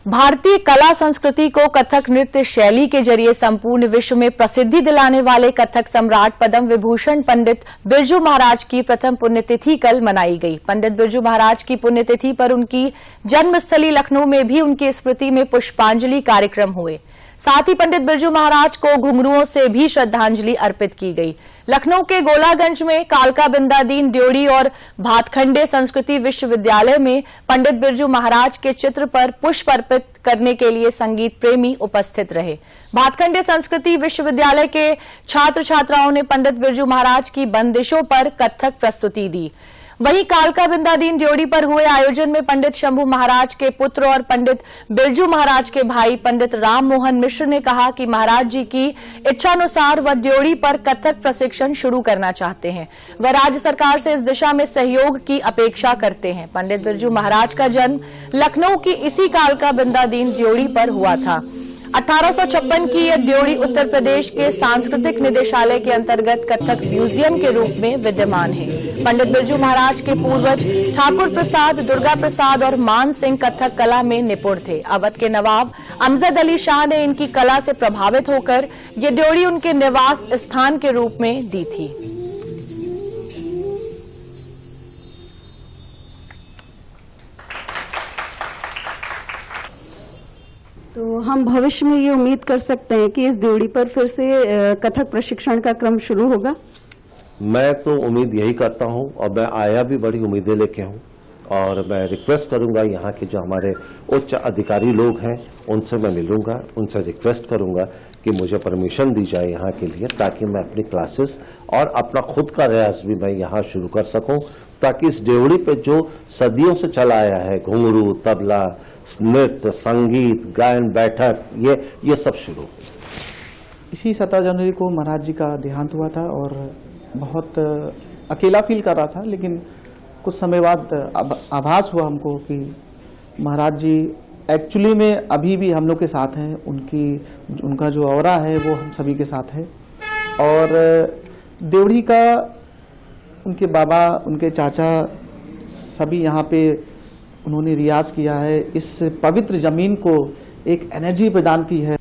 भारतीय कला संस्कृति को कथक नृत्य शैली के जरिए संपूर्ण विश्व में प्रसिद्धि दिलाने वाले कथक सम्राट पद्म विभूषण पंडित बिरजू महाराज की प्रथम पुण्यतिथि कल मनाई गई। पंडित बिरजू महाराज की पुण्यतिथि पर उनकी जन्मस्थली लखनऊ में भी उनकी स्मृति में पुष्पांजलि कार्यक्रम हुए। साथ ही पंडित बिरजू महाराज को घुंघरुओं से भी श्रद्धांजलि अर्पित की गई। लखनऊ के गोलागंज में कालका बिंदादीन ड्योढ़ी और भातखंडे संस्कृति विश्वविद्यालय में पंडित बिरजू महाराज के चित्र पर पुष्प अर्पित करने के लिए संगीत प्रेमी उपस्थित रहे। भातखंडे संस्कृति विश्वविद्यालय के छात्र छात्राओं ने पंडित बिरजू महाराज की बंदिशों पर कथक प्रस्तुति दी। वहीं कालका बिंदादीन ड्योढ़ी पर हुए आयोजन में पंडित शंभू महाराज के पुत्र और पंडित बिरजू महाराज के भाई पंडित राम मोहन मिश्र ने कहा कि महाराज जी की इच्छानुसार वह ड्योढ़ी पर कथक प्रशिक्षण शुरू करना चाहते हैं। वह राज्य सरकार से इस दिशा में सहयोग की अपेक्षा करते हैं। पंडित बिरजू महाराज का जन्म लखनऊ की इसी कालका बिंदादीन ड्योढ़ी पर हुआ था। 1856 की यह ड्योढ़ी उत्तर प्रदेश के सांस्कृतिक निदेशालय के अंतर्गत कथक म्यूजियम के रूप में विद्यमान है। पंडित बिरजू महाराज के पूर्वज ठाकुर प्रसाद, दुर्गा प्रसाद और मान सिंह कथक कला में निपुण थे। अवध के नवाब अमजद अली शाह ने इनकी कला से प्रभावित होकर ये ड्योढ़ी उनके निवास स्थान के रूप में दी थी। तो हम भविष्य में ये उम्मीद कर सकते हैं कि इस ड्योढ़ी पर फिर से कथक प्रशिक्षण का क्रम शुरू होगा। मैं तो उम्मीद यही करता हूं और मैं आया भी बड़ी उम्मीदें लेके हूं और मैं रिक्वेस्ट करूंगा यहाँ के जो हमारे उच्च अधिकारी लोग हैं उनसे मैं मिलूंगा, उनसे रिक्वेस्ट करूंगा कि मुझे परमिशन दी जाए यहाँ के लिए, ताकि मैं अपनी क्लासेस और अपना खुद का रियाज भी मैं यहाँ शुरू कर सकूं, ताकि इस ड्योढ़ी पे जो सदियों से चला आया है घुंघरू, तबला, नृत्य, संगीत, गायन, बैठक, ये सब शुरू। इसी 17 जनवरी को महाराज जी का देहांत हुआ था और बहुत अकेला फील कर रहा था, लेकिन कुछ समय बाद आभास हुआ हमको कि महाराज जी एक्चुअली में अभी भी हम लोग के साथ हैं। उनका जो ऑरा है वो हम सभी के साथ है। और ड्योढ़ी का उनके बाबा, उनके चाचा सभी यहाँ पे उन्होंने रियाज किया है। इस पवित्र जमीन को एक एनर्जी प्रदान की है।